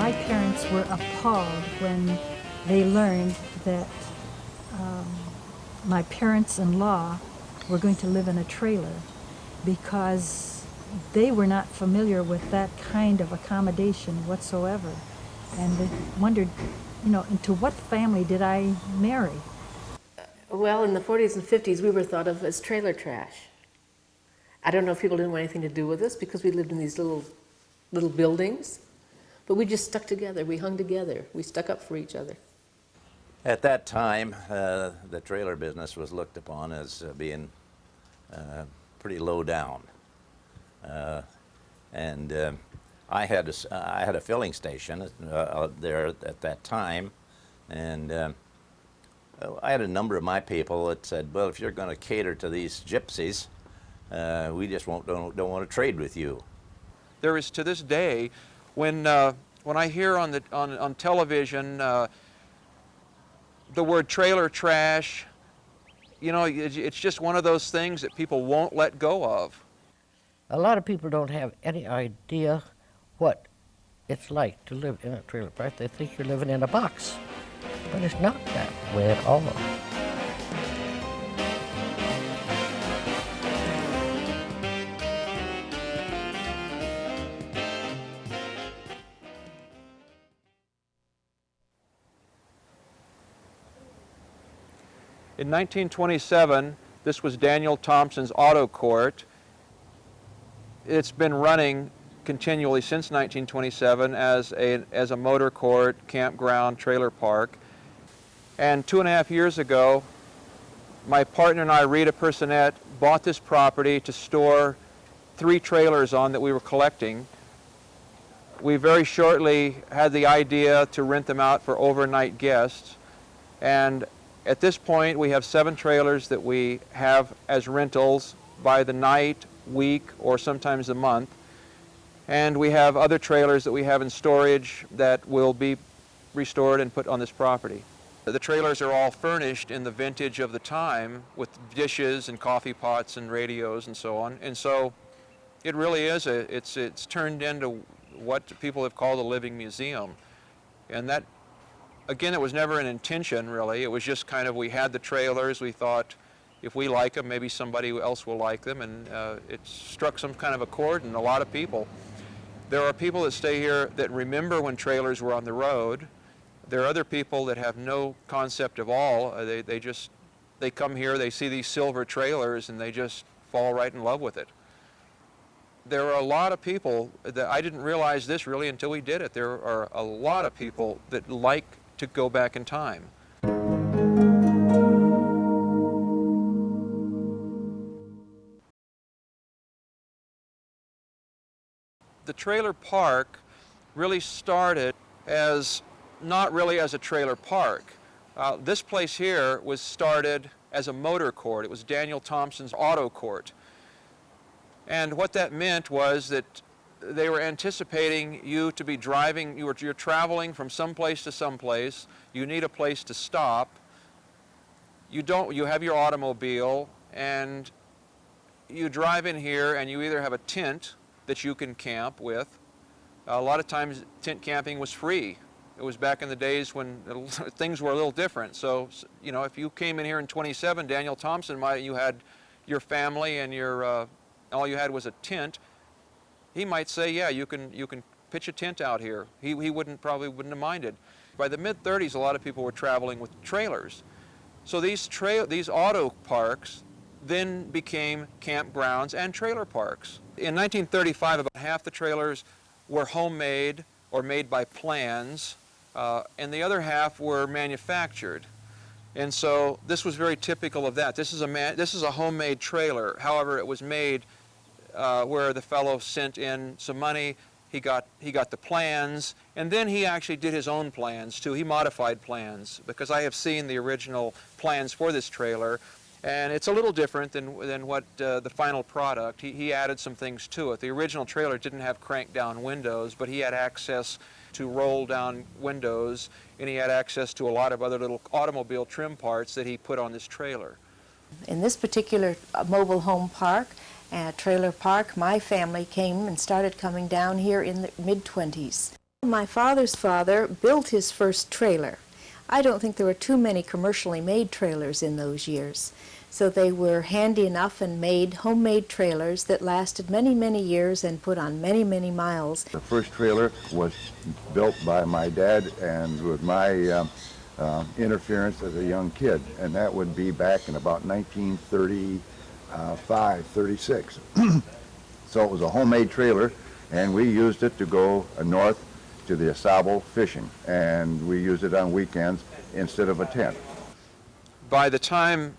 My parents were appalled when they learned that my parents-in-law were going to live in a trailer, because they were not familiar with that kind of accommodation whatsoever. And they wondered, into what family did I marry? Well, in the 40s and 50s, we were thought of as trailer trash. I don't know if people didn't want anything to do with us because we lived in these little buildings, but we just stuck together. We hung together. We stuck up for each other. At that time, the trailer business was looked upon as being pretty low down. And I had a filling station out there at that time, and I had a number of my people that said, well, if you're going to cater to these gypsies, we just don't want to trade with you. There is, to this day, when I hear on television the word trailer trash, it's just one of those things that people won't let go of. A lot of people don't have any idea what it's like to live in a trailer park. They think you're living in a box, but it's not that way at all. In 1927, this was Daniel Thompson's auto court. It's been running continually since 1927 as a motor court, campground, trailer park. And 2.5 years ago, my partner and I, Rita Personette, bought this property to store 3 trailers on that we were collecting. We very shortly had the idea to rent them out for overnight guests. And at this point, we have 7 trailers that we have as rentals by the night, week, or sometimes a month. And we have other trailers that we have in storage that will be restored and put on this property. The trailers are all furnished in the vintage of the time with dishes and coffee pots and radios and so on. And so it really is, it's turned into what people have called a living museum. And that, again, it was never an intention, really. It was just kind of, we had the trailers, we thought if we like them, maybe somebody else will like them, and it struck some kind of a chord in a lot of people. There are people that stay here that remember when trailers were on the road. There are other people that have no concept of all. They come here, they see these silver trailers, and they just fall right in love with it. There are a lot of people that, I didn't realize this really until we did it, there are a lot of people that like to go back in time. The trailer park really started as not really as a trailer park. This place here was started as a motor court. It was Daniel Thompson's auto court. And what that meant was that they were anticipating you to be driving, you're traveling from someplace to someplace, you need a place to stop, you have your automobile, and you drive in here and you either have a tent that you can camp with. A lot of times tent camping was free. It was back in the days when things were a little different. So, if you came in here in 27, Daniel Thompson, you had your family and all you had was a tent, he might say, yeah, you can pitch a tent out here. He probably wouldn't have minded. By the mid-30s, a lot of people were traveling with trailers. So these auto parks then became campgrounds and trailer parks. In 1935, about half the trailers were homemade or made by plans, and the other half were manufactured. And so this was very typical of that. This is a homemade trailer. However, it was made where the fellow sent in some money. He got the plans, and then he actually did his own plans too. He modified plans, because I have seen the original plans for this trailer, and it's a little different than what the final product. He added some things to it. The original trailer didn't have crank down windows, but he had access to roll down windows, and he had access to a lot of other little automobile trim parts that he put on this trailer. In this particular mobile home park, trailer park, my family came and started coming down here in the mid-20s. My father's father built his first trailer. I don't think there were too many commercially made trailers in those years. So they were handy enough and made homemade trailers that lasted many, many years and put on many, many miles. The first trailer was built by my dad and with my interference as a young kid, and that would be back in about 1935, 36. So it was a homemade trailer, and we used it to go north to the Asabo fishing, and we used it on weekends instead of a tent. By the time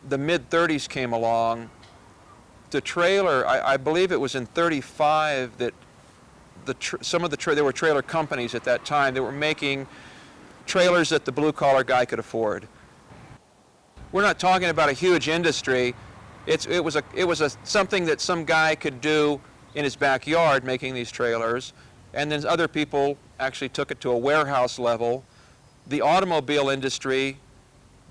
the mid-30s came along, the trailer, I believe it was in 35 that there were trailer companies at that time that were making trailers that the blue-collar guy could afford. We're not talking about a huge industry. It was something that some guy could do in his backyard, making these trailers, and then other people actually took it to a warehouse level. The automobile industry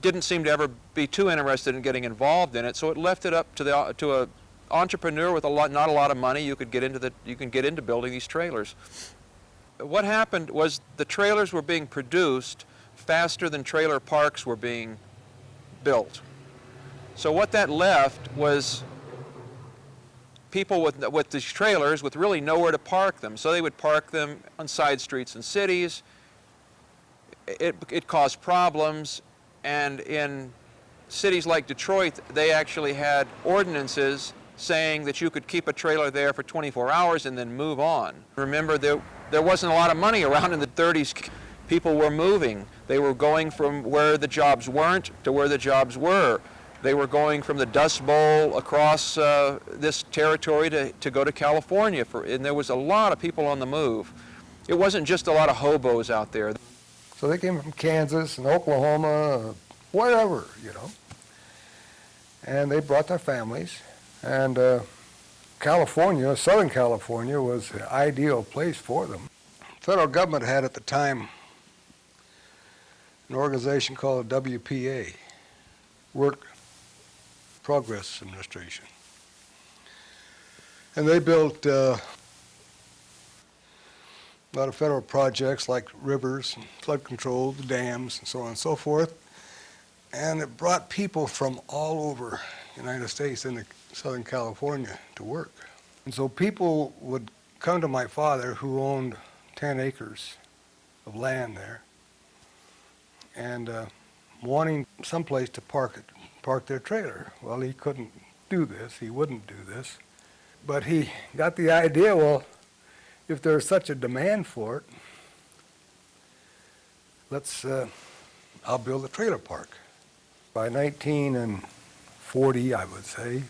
didn't seem to ever be too interested in getting involved in it, so it left it up to a entrepreneur with not a lot of money. You can get into building these trailers. What happened was the trailers were being produced faster than trailer parks were being built. So what that left was people with these trailers with really nowhere to park them. So they would park them on side streets in cities. It caused problems, and in cities like Detroit, they actually had ordinances saying that you could keep a trailer there for 24 hours and then move on. Remember, there wasn't a lot of money around in the 30s. People were moving. They were going from where the jobs weren't to where the jobs were. They were going from the Dust Bowl across this territory to go to California, and there was a lot of people on the move. It wasn't just a lot of hobos out there. So they came from Kansas and Oklahoma, wherever, you know. And they brought their families. And California, Southern California, was the ideal place for them. The federal government had at the time an organization called the WPA, Work Progress Administration. And they built a lot of federal projects like rivers, and flood control, the dams, and so on and so forth. And it brought people from all over the United States into Southern California to work. And so people would come to my father, who owned 10 acres of land there, and wanting someplace to park their trailer. Well, he couldn't do this. He wouldn't do this. But he got the idea, well, if there's such a demand for it, I'll build a trailer park. By 1940, I would say,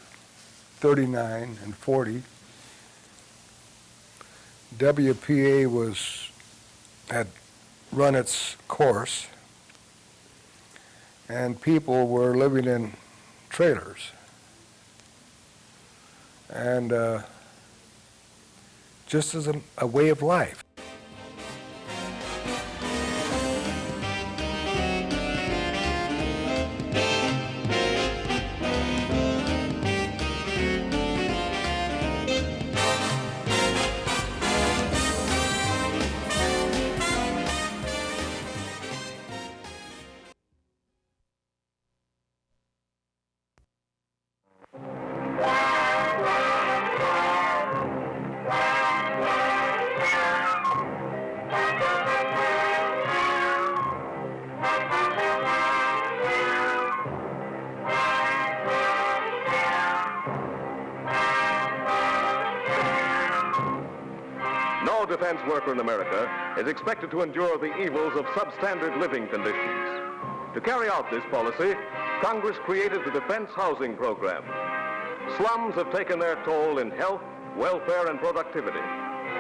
39 and 40, WPA had run its course, and people were living in trailers. And just as a way of life. No defense worker in America is expected to endure the evils of substandard living conditions. To carry out this policy, Congress created the Defense Housing Program. Slums have taken their toll in health, welfare, and productivity,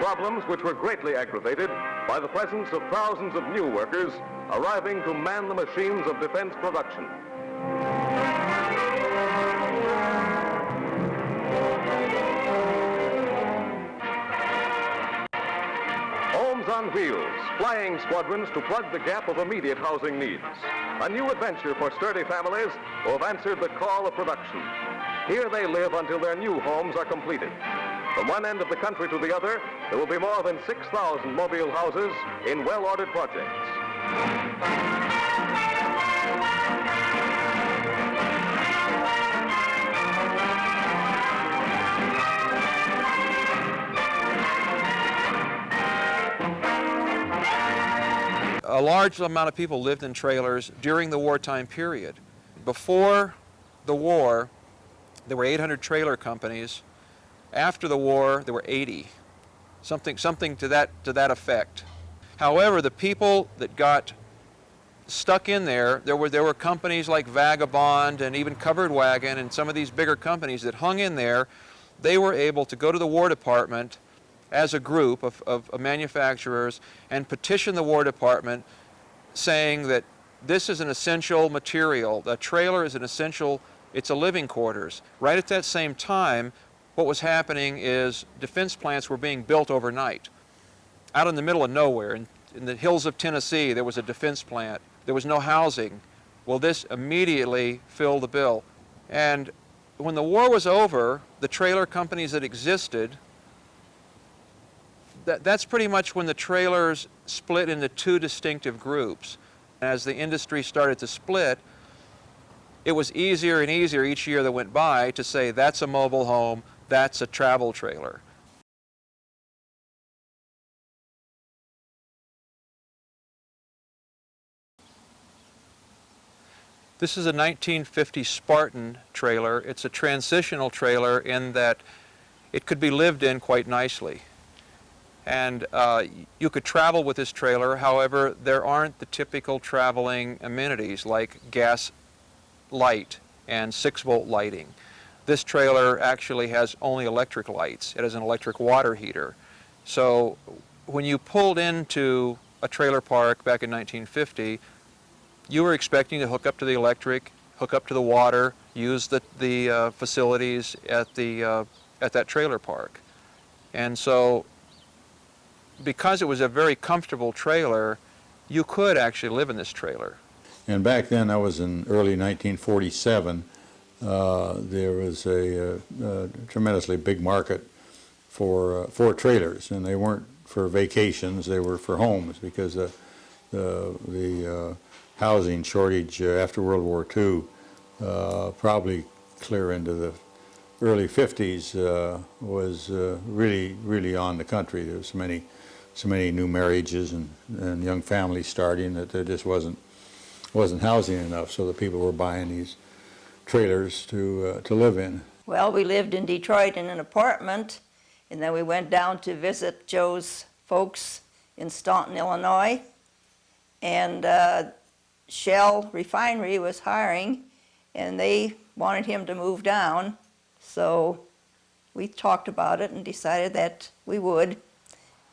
problems which were greatly aggravated by the presence of thousands of new workers arriving to man the machines of defense production. Homes on Wheels, flying squadrons to plug the gap of immediate housing needs. A new adventure for sturdy families who have answered the call of production. Here they live until their new homes are completed. From one end of the country to the other, there will be more than 6,000 mobile houses in well-ordered projects. A large amount of people lived in trailers during the wartime period. Before the war, there were 800 trailer companies. After the war, there were 80, something to that effect. However, the people that got stuck in there were companies like Vagabond and even Covered Wagon and some of these bigger companies that hung in there. They were able to go to the War Department as a group of manufacturers and petition the War Department saying that this is an essential material. The trailer is an essential, it's a living quarters. Right at that same time, what was happening is defense plants were being built overnight. Out in the middle of nowhere, in the hills of Tennessee, there was a defense plant. There was no housing. Well, this immediately filled the bill. And when the war was over, the trailer companies that existed, that's pretty much when the trailers split into two distinctive groups. As the industry started to split, it was easier and easier each year that went by to say that's a mobile home, that's a travel trailer. This is a 1950 Spartan trailer. It's a transitional trailer in that it could be lived in quite nicely. And you could travel with this trailer, however, there aren't the typical traveling amenities like gas light and 6-volt lighting. This trailer actually has only electric lights. It has an electric water heater. So when you pulled into a trailer park back in 1950, you were expecting to hook up to the electric, hook up to the water, use the facilities at that trailer park. And so because it was a very comfortable trailer, you could actually live in this trailer. And back then, that was in early 1947, there was a tremendously big market for trailers, and they weren't for vacations, they were for homes, because the housing shortage after World War II, probably clear into the early 50s, was really on the country. There was so many new marriages and young families starting that there just wasn't housing enough, so the people were buying these trailers to live in. Well, we lived in Detroit in an apartment, and then we went down to visit Joe's folks in Staunton, Illinois, and Shell Refinery was hiring, and they wanted him to move down, so we talked about it and decided that we would.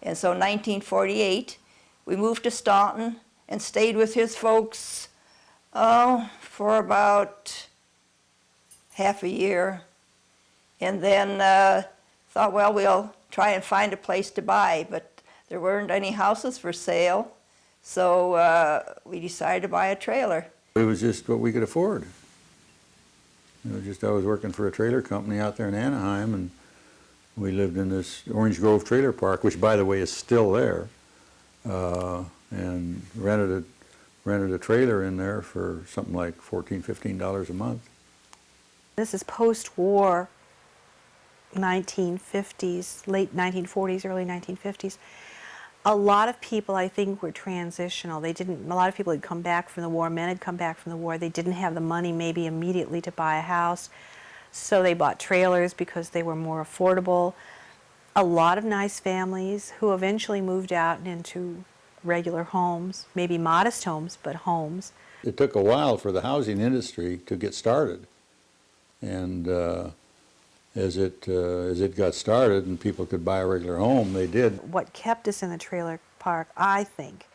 And so in 1948, we moved to Staunton and stayed with his folks for about half a year. And then thought, well, we'll try and find a place to buy, but there weren't any houses for sale. So we decided to buy a trailer. It was just what we could afford. I was working for a trailer company out there in Anaheim, and we lived in this Orange Grove trailer park, which, by the way, is still there, and rented a trailer in there for something like $14, $15 a month. This is post-war 1950s, late 1940s, early 1950s. A lot of people, I think, were transitional. A lot of people had come back from the war, men had come back from the war. They didn't have the money maybe immediately to buy a house, so they bought trailers because they were more affordable. A lot of nice families who eventually moved out and into regular homes, maybe modest homes, but homes. It took a while for the housing industry to get started, and as it got started and people could buy a regular home, they did. What kept us in the trailer park, I think,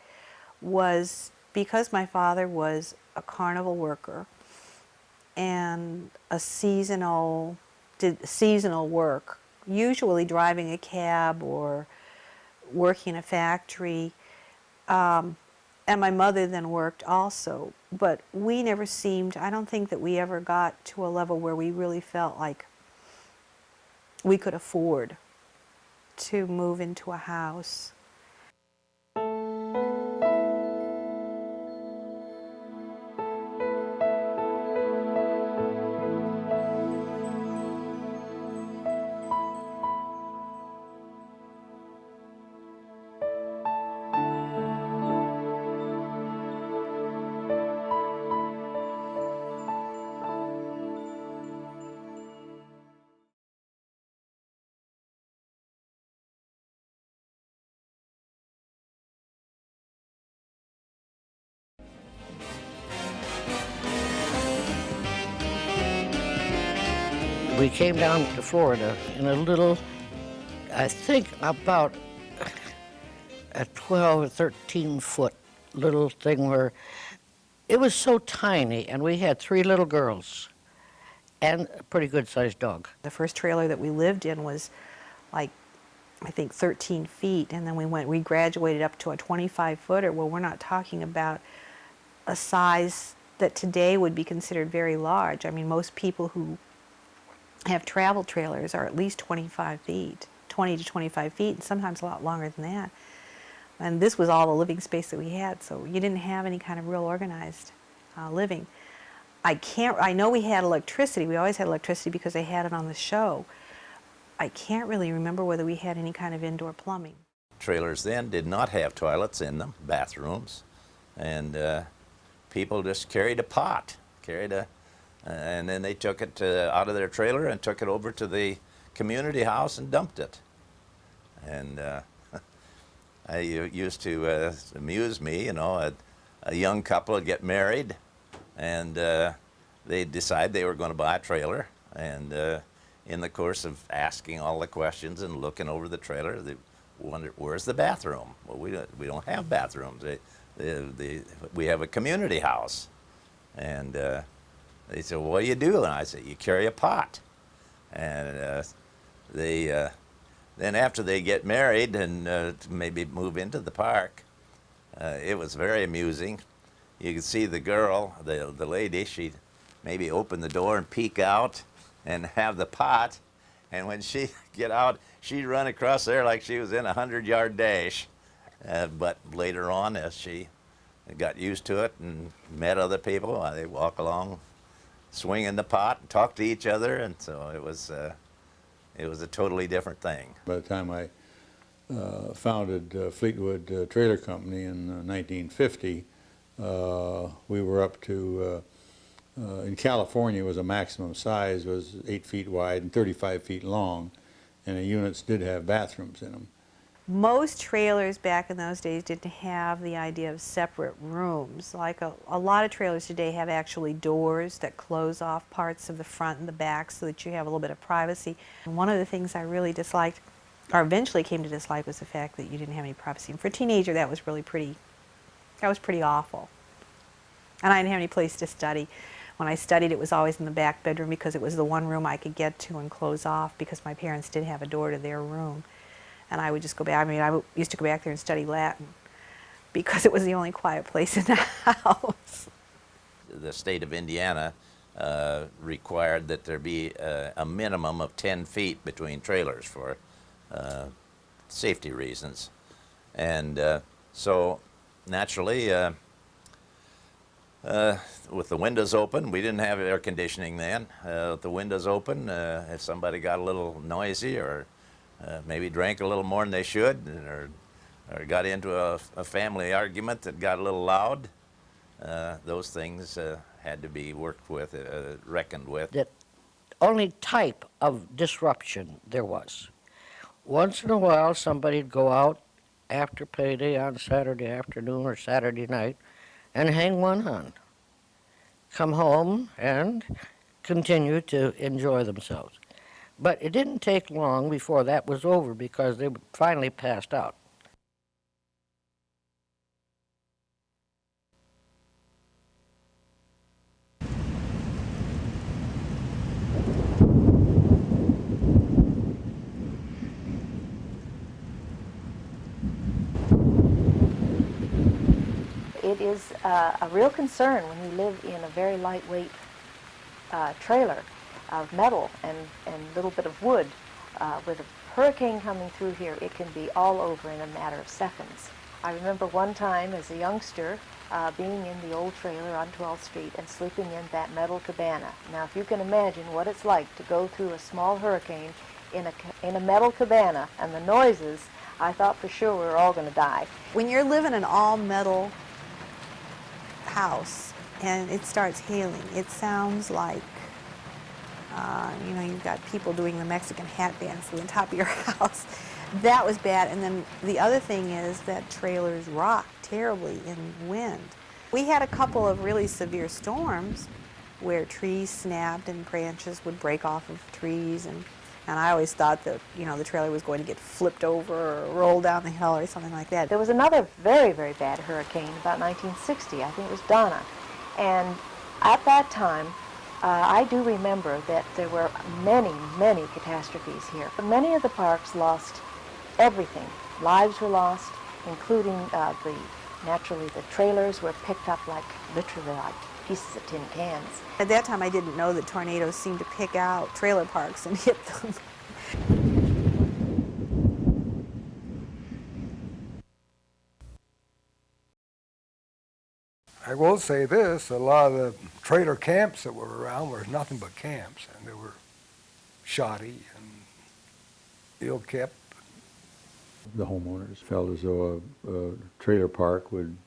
was because my father was a carnival worker and did seasonal work, usually driving a cab or working in a factory. And my mother then worked also. But we never I don't think that we ever got to a level where we really felt like we could afford to move into a house. We came down to Florida in a little, I think about a 12 or 13 foot little thing where it was so tiny, and we had 3 little girls and a pretty good sized dog. The first trailer that we lived in was like, I think 13 feet, and then we graduated up to a 25 footer. Well, we're not talking about a size that today would be considered very large. I mean, most people who have travel trailers are at least 25 feet, 20 to 25 feet, and sometimes a lot longer than that. And this was all the living space that we had, so you didn't have any kind of real organized living. I know we had electricity. We always had electricity because they had it on the show. I can't really remember whether we had any kind of indoor plumbing. Trailers then did not have toilets in them, bathrooms, and people just carried a pot, and then they took it out of their trailer and took it over to the community house and dumped it. And it used to amuse me, you know, a young couple would get married, and they'd decide they were going to buy a trailer, and in the course of asking all the questions and looking over the trailer, they wondered, where's the bathroom? Well, we don't have bathrooms. We have a community house. And they said, well, what do you do? And I said, you carry a pot. And then after they get married and maybe move into the park, it was very amusing. You could see the girl, the lady, she'd maybe open the door and peek out and have the pot. And when she'd get out, she'd run across there like she was in a 100-yard dash. But later on, as she got used to it and met other people, they walk along swinging the pot and talk to each other, and so it was a totally different thing. By the time I founded Fleetwood Trailer Company in 1950, we were up to, in California was a maximum size, was 8 feet wide and 35 feet long, and the units did have bathrooms in them. Most trailers back in those days didn't have the idea of separate rooms. Like a lot of trailers today have actually doors that close off parts of the front and the back so that you have a little bit of privacy. And one of the things I really disliked, or eventually came to dislike, was the fact that you didn't have any privacy. And for a teenager, that was pretty awful. And I didn't have any place to study. When I studied, it was always in the back bedroom because it was the one room I could get to and close off because my parents did have a door to their room. And I would just go back. I mean, I used to go back there and study Latin because it was the only quiet place in the house. The state of Indiana required that there be a minimum of 10 feet between trailers for safety reasons. And so naturally, with the windows open, we didn't have air conditioning then. With the windows open, if somebody got a little noisy or maybe drank a little more than they should, or got into a family argument that got a little loud, those things had to be worked with, reckoned with. The only type of disruption there was. Once in a while, somebody'd go out after payday on Saturday afternoon or Saturday night and hang one on. Come home and continue to enjoy themselves. But it didn't take long before that was over because they finally passed out. It is a real concern when you live in a very lightweight trailer of metal and a little bit of wood with a hurricane coming through here, it can be all over in a matter of seconds. I remember one time as a youngster being in the old trailer on 12th Street and sleeping in that metal cabana. Now, if you can imagine what it's like to go through a small hurricane in a metal cabana and the noises, I thought for sure we were all going to die. When you're living in an all-metal house and it starts hailing, it sounds like, you know, you've got people doing the Mexican hat dance on the top of your house. That was bad. And then the other thing is that trailers rock terribly in wind. We had a couple of really severe storms where trees snapped and branches would break off of trees, and I always thought that, you know, the trailer was going to get flipped over or roll down the hill or something like that. There was another very, very bad hurricane about 1960. I think it was Donna. And at that time, I do remember that there were many, many catastrophes here. Many of the parks lost everything. Lives were lost, including naturally the trailers were picked up literally like pieces of tin cans. At that time, I didn't know that tornadoes seemed to pick out trailer parks and hit them. I will say this, a lot of the trailer camps that were around were nothing but camps, and they were shoddy and ill-kept. The homeowners felt as though a trailer park would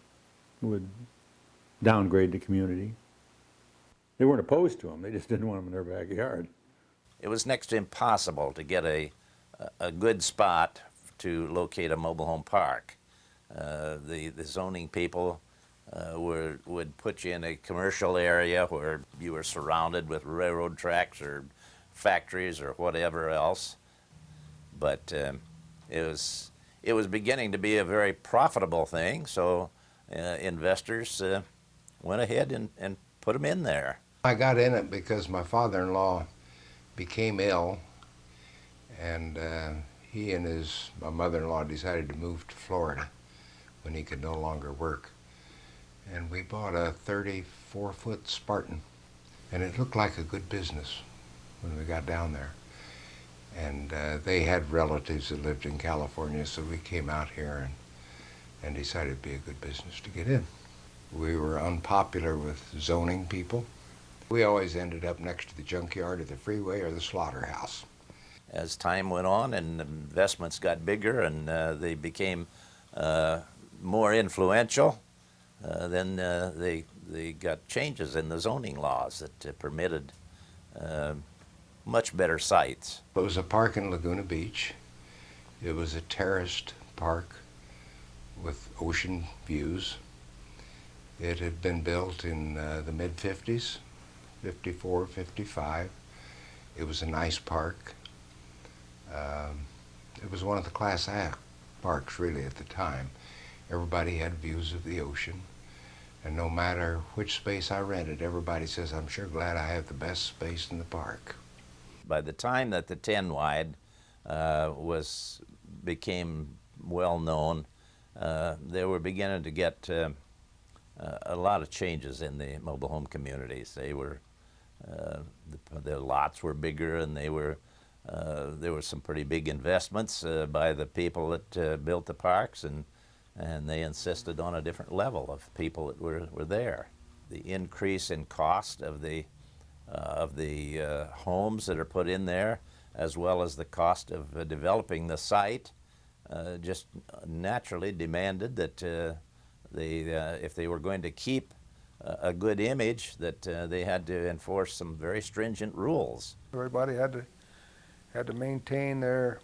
downgrade the community. They weren't opposed to them, they just didn't want them in their backyard. It was next to impossible to get a good spot to locate a mobile home park. The zoning people would put you in a commercial area where you were surrounded with railroad tracks or factories or whatever else. But it was beginning to be a very profitable thing, so investors went ahead and put them in there. I got in it because my father-in-law became ill, and he and my mother-in-law decided to move to Florida when he could no longer work. And we bought a 34-foot Spartan, and it looked like a good business when we got down there. And they had relatives that lived in California, so we came out here and decided it'd be a good business to get in. We were unpopular with zoning people. We always ended up next to the junkyard or the freeway or the slaughterhouse. As time went on and investments got bigger and they became more influential, then they got changes in the zoning laws that permitted much better sites. It was a park in Laguna Beach. It was a terraced park with ocean views. It had been built in the mid-50s, 54, 55. It was a nice park. It was one of the Class A parks, really, at the time. Everybody had views of the ocean. And no matter which space I rented, everybody says, I'm sure glad I have the best space in the park. By the time that the 10 wide became well known, they were beginning to get a lot of changes in the mobile home communities. They were the lots were bigger, and there were some pretty big investments by the people that built the parks, and they insisted on a different level of people that were there. The increase in cost of the homes that are put in there, as well as the cost of developing the site, just naturally demanded that if they were going to keep a good image, that they had to enforce some very stringent rules. Everybody had to maintain their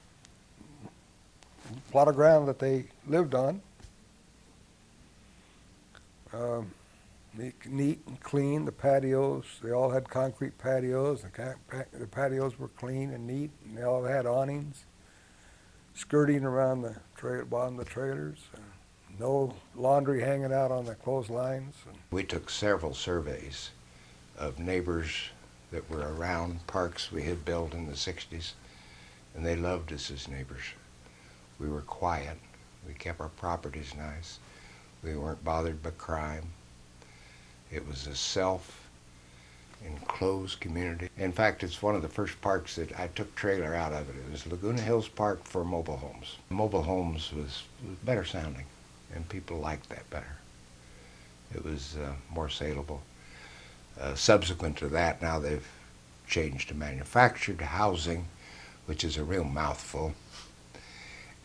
plot of ground that they lived on. Neat and clean, the patios, they all had concrete patios. The patios were clean and neat, and they all had awnings, skirting around the bottom of the trailers. No laundry hanging out on the clotheslines. We took several surveys of neighbors that were around parks we had built in the 60s, and they loved us as neighbors. We were quiet. We kept our properties nice. We weren't bothered by crime. It was a enclosed community. In fact, it's one of the first parks that I took trailer out of it. It was Laguna Hills Park for mobile homes. Mobile homes was better sounding, and people liked that better. It was more saleable. Subsequent to that, now they've changed to manufactured housing, which is a real mouthful.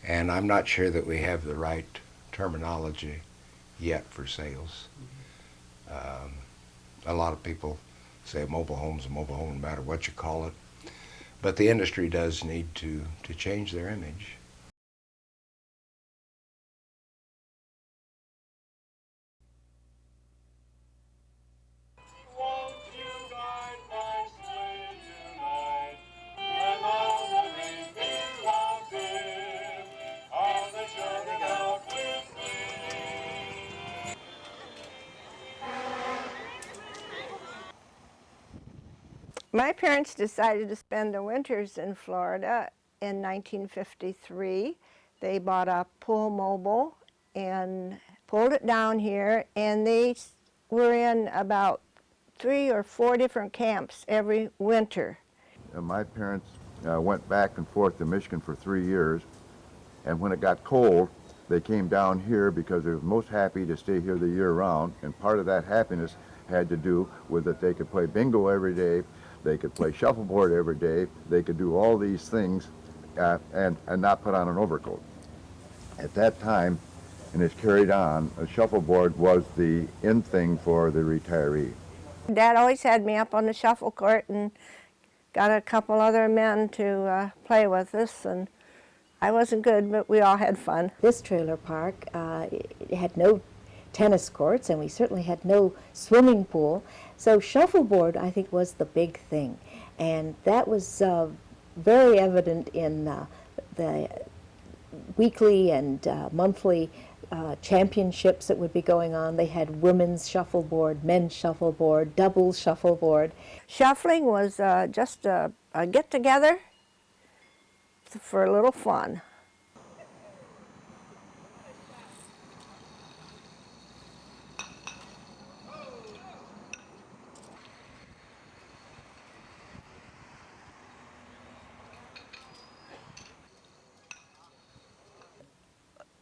And I'm not sure that we have the right terminology yet for sales. A lot of people say a mobile home's a mobile home no matter what you call it. But the industry does need to change their image. My parents decided to spend the winters in Florida in 1953. They bought a pool mobile and pulled it down here, and they were in about 3 or 4 different camps every winter. My parents went back and forth to Michigan for 3 years, and when it got cold, they came down here because they were most happy to stay here the year round, and part of that happiness had to do with that they could play bingo every day, they could play shuffleboard every day, they could do all these things and not put on an overcoat. At that time, and it's carried on, a shuffleboard was the in thing for the retiree. Dad always had me up on the shuffle court and got a couple other men to play with us, and I wasn't good, but we all had fun. This trailer park it had no tennis courts, and we certainly had no swimming pool. So shuffleboard, I think, was the big thing. And that was very evident in the weekly and monthly championships that would be going on. They had women's shuffleboard, men's shuffleboard, doubles shuffleboard. Shuffling was just a get-together for a little fun.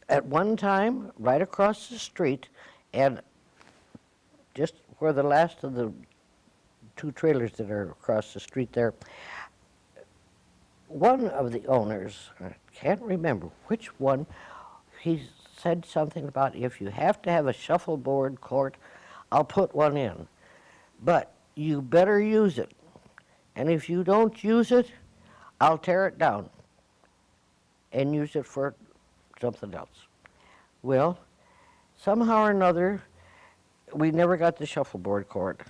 At one time, right across the street, and just where the last of the 2 trailers that are across the street there, one of the owners, I can't remember which one, he said something about, if you have to have a shuffleboard court, I'll put one in. But you better use it. And if you don't use it, I'll tear it down and use it for something else. Well, somehow or another, we never got the shuffleboard court.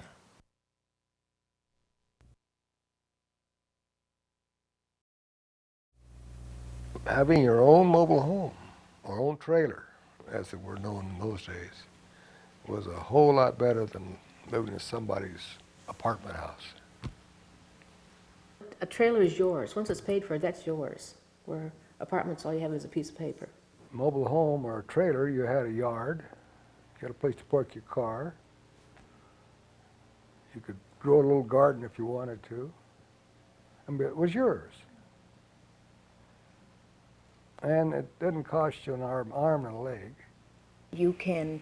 Having your own mobile home, or own trailer, as it were known in those days, was a whole lot better than living in somebody's apartment house. A trailer is yours. Once it's paid for, that's yours. Where apartments, all you have is a piece of paper. Mobile home or trailer, you had a yard, you had a place to park your car. You could grow a little garden if you wanted to. I mean, it was yours. And it didn't cost you an arm and a leg. You can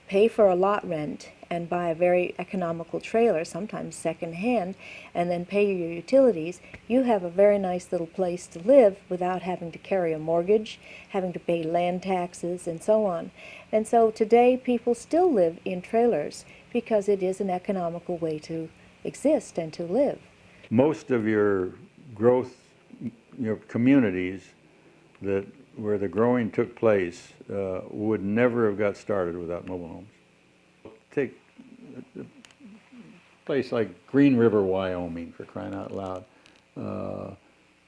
pay for a lot rent and buy a very economical trailer, sometimes secondhand, and then pay your utilities. You have a very nice little place to live without having to carry a mortgage, having to pay land taxes, and so on. And so today people still live in trailers because it is an economical way to exist and to live. Most of your growth, your communities that where the growing took place would never have got started without mobile homes. Take a place like Green River, Wyoming, for crying out loud.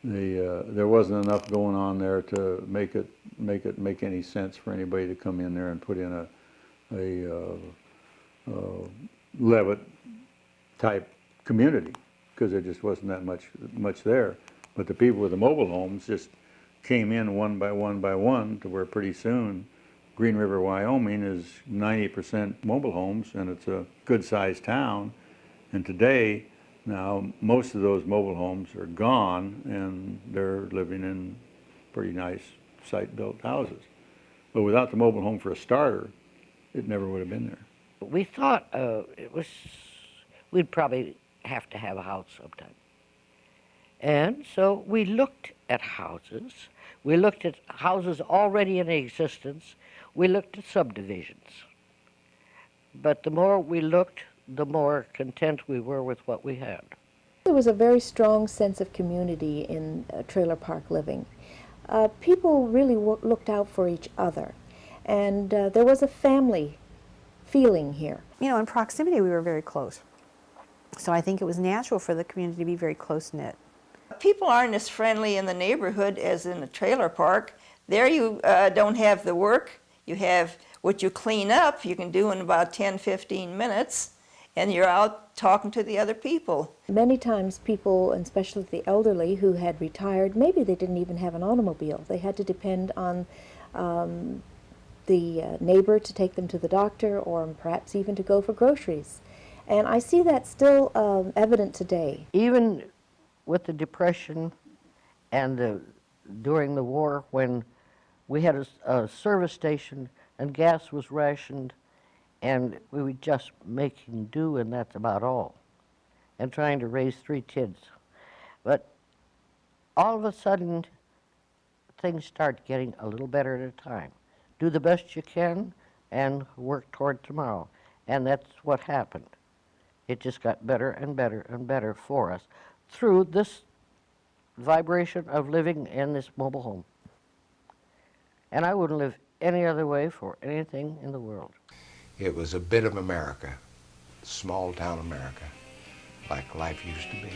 There wasn't enough going on there to make any sense for anybody to come in there and put in a Levitt type community, because there just wasn't that much there. But the people with the mobile homes just came in one by one to where pretty soon Green River, Wyoming is 90% mobile homes, and it's a good-sized town, And today, now, most of those mobile homes are gone, and they're living in pretty nice site-built houses. But without the mobile home for a starter, it never would have been there. We thought we'd probably have to have a house sometime. And so we looked at houses. We looked at houses already in existence. We looked at subdivisions. But the more we looked, the more content we were with what we had. There was a very strong sense of community in trailer park living. People really looked out for each other, and there was a family feeling here. You know, in proximity we were very close. So I think it was natural for the community to be very close-knit. People aren't as friendly in the neighborhood as in a trailer park. There you don't have the work. You have what you clean up, you can do in about 10, 15 minutes, and you're out talking to the other people. Many times people, and especially the elderly who had retired, maybe they didn't even have an automobile. They had to depend on the neighbor to take them to the doctor, or perhaps even to go for groceries. And I see that still evident today. Even with the Depression and during the war, when we had a service station and gas was rationed, and we were just making do, and that's about all, and trying to raise 3 kids. But all of a sudden, things start getting a little better at a time. Do the best you can and work toward tomorrow. And that's what happened. It just got better and better and better for us through this vibration of living in this mobile home. And I wouldn't live any other way for anything in the world. It was a bit of America, small town America, like life used to be.